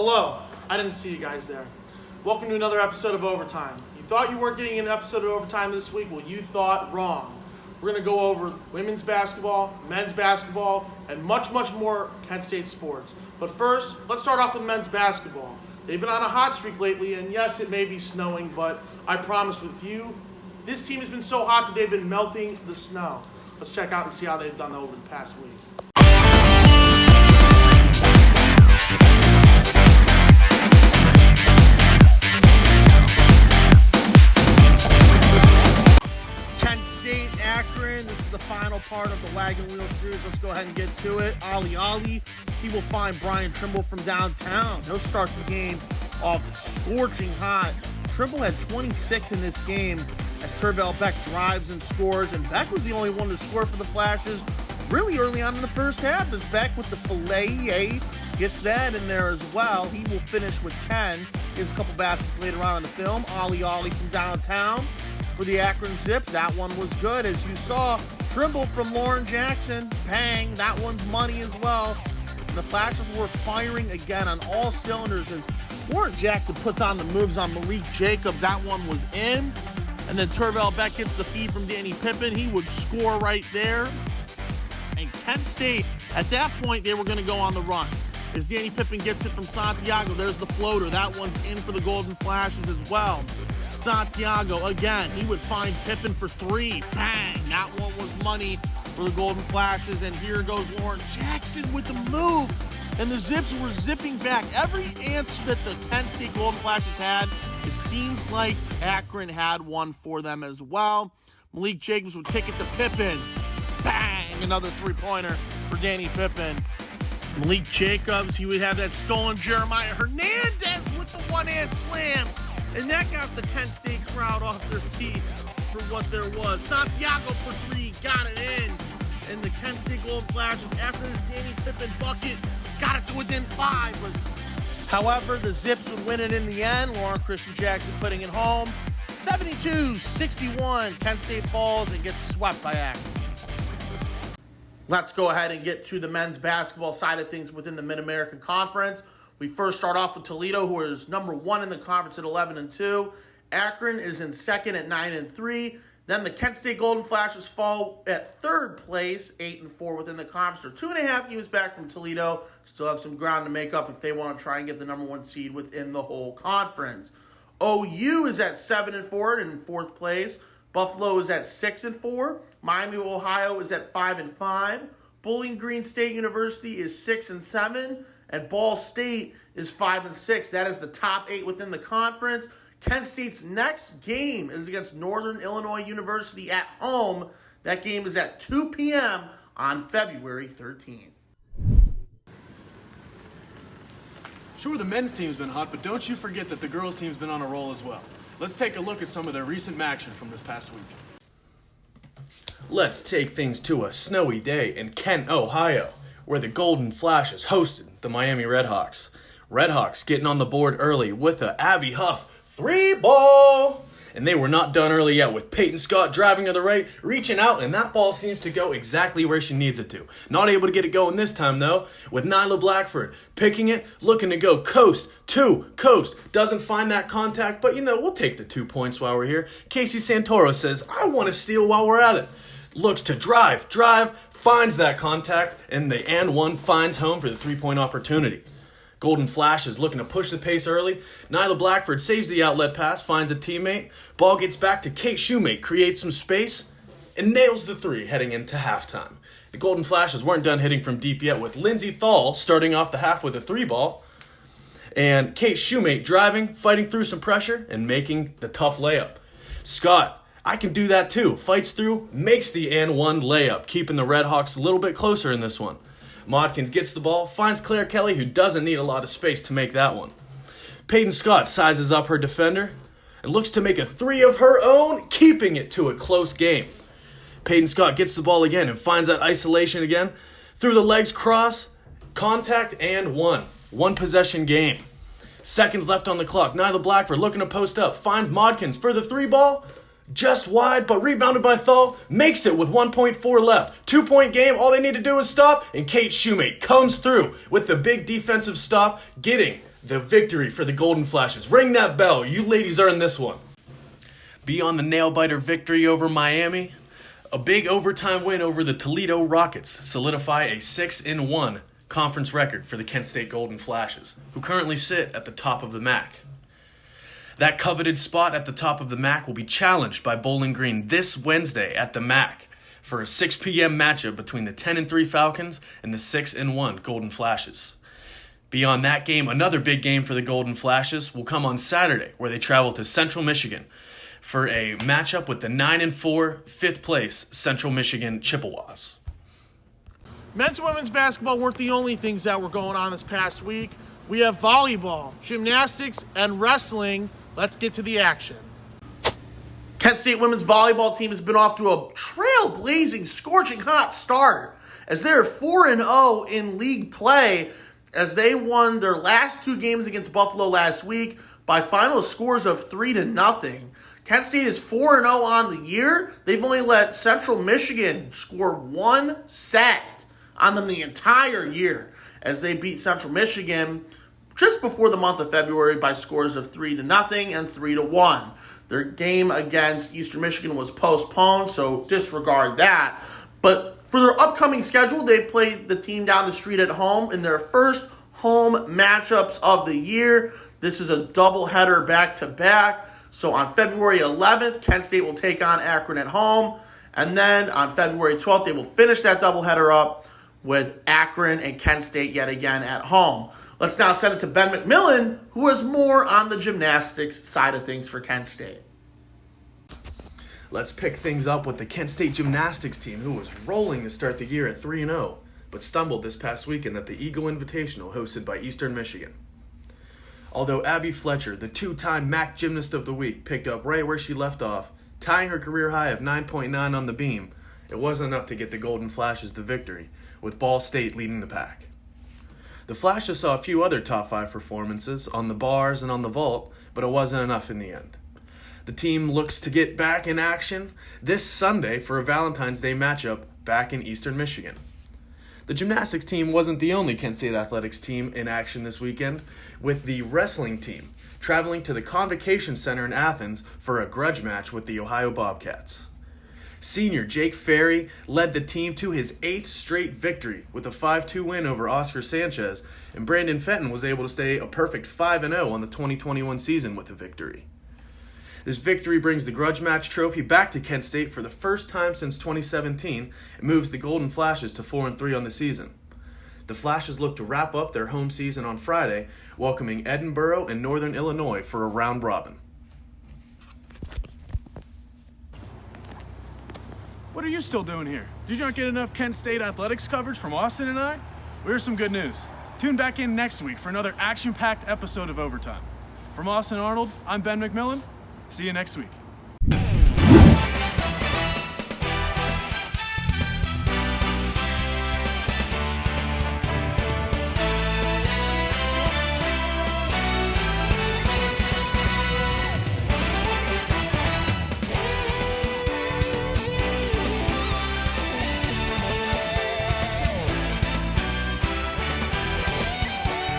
Hello. I didn't see you guys there. Welcome to another episode of Overtime. You thought you weren't getting an episode of Overtime this week? Well, you thought wrong. We're going to go over women's basketball, men's basketball, and much, much more Kent State sports. But first, let's start off with men's basketball. They've been on a hot streak lately, and yes, it may be snowing, but I promise with you, this team has been so hot that they've been melting the snow. Let's check out and see how they've done over the past week. Kent State, Akron, this is the final part of the Wagon Wheel Series. Let's go ahead and get to it. Ali, he will find Brian Trimble from downtown. He'll start the game off scorching hot. Trimble had 26 in this game as Tervel Beck drives and scores, and Beck was the only one to score for the Flashes really early on in the first half as Beck with the filet gets that in there as well. He will finish with 10. He has a couple baskets later on in the film. Ali from downtown for the Akron Zips. That one was good. As you saw, Trimble from Lauren Jackson. Bang, that one's money as well. And the Flashes were firing again on all cylinders as Lauren Jackson puts on the moves on Malik Jacobs. That one was in. And then Tervel Beck gets the feed from Danny Pippen. He would score right there. And Kent State, at that point, they were going to go on the run. As Danny Pippen gets it from Santiago, there's the floater. That one's in for the Golden Flashes as well. Santiago, again, he would find Pippen for three. Bang! That one was money for the Golden Flashes. And here goes Lauren Jackson with the move. And the Zips were zipping back. Every answer that the Kent State Golden Flashes had, it seems like Akron had one for them as well. Malik Jacobs would kick it to Pippen. Bang! Another three-pointer for Danny Pippen. Malik Jacobs, he would have that stolen Jeremiah Hernandez with the one-hand slam. And that got the Kent State crowd off their feet for what there was. Santiago for three, got it in. And the Kent State Golden Flashes, after this Danny Pippen bucket, got it to within 5. However, the Zips would win it in the end. Lauren Christian Jackson putting it home. 72-61, Kent State falls and gets swept by Akron. Let's go ahead and get to the men's basketball side of things within the Mid-American Conference. We first start off with Toledo, who is number 1 in the conference at 11-2. Akron is in second at 9-3. Then the Kent State Golden Flashes fall at third place, 8-4 within the conference. They're 2.5 games back from Toledo. Still have some ground to make up if they want to try and get the number 1 seed within the whole conference. OU is at 7-4 and in fourth place. Buffalo is at 6-4. Miami of Ohio is at 5-5. Bowling Green State University is 6-7. And Ball State is 5-6. That is the top 8 within the conference. Kent State's next game is against Northern Illinois University at home. That game is at 2 p.m. on February 13th. Sure, the men's team's been hot, but don't you forget that the girls' team's been on a roll as well. Let's take a look at some of their recent action from this past week. Let's take things to a snowy day in Kent, Ohio, where the Golden Flashes hosted the Miami Redhawks. Redhawks getting on the board early with a Abby Huff 3-ball. And they were not done early yet with Peyton Scott driving to the right, reaching out, and that ball seems to go exactly where she needs it to. Not able to get it going this time, though, with Nyla Blackford picking it, looking to go coast to coast. Doesn't find that contact, but, we'll take the 2 points while we're here. Casey Santoro says, I want to steal while we're at it. Looks to drive, finds that contact, and the and one finds home for the 3-point opportunity. Golden Flashes looking to push the pace early. Nyla Blackford saves the outlet pass, finds a teammate. Ball gets back to Kate Shoemate, creates some space, and nails the 3 heading into halftime. The Golden Flashes weren't done hitting from deep yet with Lindsay Thal starting off the half with a 3-ball. And Kate Shoemate driving, fighting through some pressure, and making the tough layup. Scott, I can do that too. Fights through, makes the and one layup, keeping the Redhawks a little bit closer in this one. Modkins gets the ball, finds Claire Kelly, who doesn't need a lot of space to make that one. Peyton Scott sizes up her defender and looks to make a 3 of her own, keeping it to a close game. Peyton Scott gets the ball again and finds that isolation again. Through the legs, cross, contact, and one. 1 possession game. Seconds left on the clock. Nyla Blackford looking to post up, finds Modkins for the 3-ball. Just wide, but rebounded by Thal. Makes it with 1.4 left. 2-point game. All they need to do is stop. And Kate Shoemate comes through with the big defensive stop, getting The victory for the Golden Flashes. Ring that bell. You ladies earned this one. Beyond the nail-biter victory over Miami, a big overtime win over the Toledo Rockets solidify a 6-1 conference record for the Kent State Golden Flashes, who currently sit at the top of the MAC. That coveted spot at the top of the MAC will be challenged by Bowling Green this Wednesday at the MAC for a 6 p.m. matchup between the 10-3 Falcons and the 6-1 Golden Flashes. Beyond that game, another big game for the Golden Flashes will come on Saturday, where they travel to Central Michigan for a matchup with the 9-4 fifth place Central Michigan Chippewas. Men's and women's basketball weren't the only things that were going on this past week. We have volleyball, gymnastics, and wrestling. Let's get to the action. Kent State women's volleyball team has been off to a trailblazing, scorching hot start as they're 4-0 in league play as they won their last 2 games against Buffalo last week by final scores of 3-0. Kent State is 4-0 on the year. They've only let Central Michigan score 1 set on them the entire year as they beat Central Michigan just before the month of February by scores of 3-0 and 3-1. Their game against Eastern Michigan was postponed, so disregard that. But for their upcoming schedule, they played the team down the street at home in their first home matchups of the year. This is a doubleheader back-to-back. So on February 11th, Kent State will take on Akron at home. And then on February 12th, they will finish that doubleheader up with Akron and Kent State yet again at home. Let's now send it to Ben McMillen, who has more on the gymnastics side of things for Kent State. Let's pick things up with the Kent State gymnastics team, who was rolling to start the year at 3-0, but stumbled this past weekend at the Eagle Invitational hosted by Eastern Michigan. Although Abby Fletcher, the 2-time MAC Gymnast of the Week, picked up right where she left off, tying her career high of 9.9 on the beam, it wasn't enough to get the Golden Flashes the victory, with Ball State leading the pack. The Flashes saw a few other top 5 performances on the bars and on the vault, but it wasn't enough in the end. The team looks to get back in action this Sunday for a Valentine's Day matchup back in Eastern Michigan. The gymnastics team wasn't the only Kent State athletics team in action this weekend, with the wrestling team traveling to the Convocation Center in Athens for a grudge match with the Ohio Bobcats. Senior Jake Ferry led the team to his 8th straight victory with a 5-2 win over Oscar Sanchez, and Brandon Fenton was able to stay a perfect 5-0 on the 2021 season with a victory. This victory brings the grudge match trophy back to Kent State for the first time since 2017 and moves the Golden Flashes to 4-3 on the season. The Flashes look to wrap up their home season on Friday, welcoming Edinboro and Northern Illinois for a round robin. What are you still doing here? Did you not get enough Kent State athletics coverage from Austin and I? Well, here's some good news. Tune back in next week for another action-packed episode of Overtime. From Austin Arnold, I'm Ben McMillen. See you next week.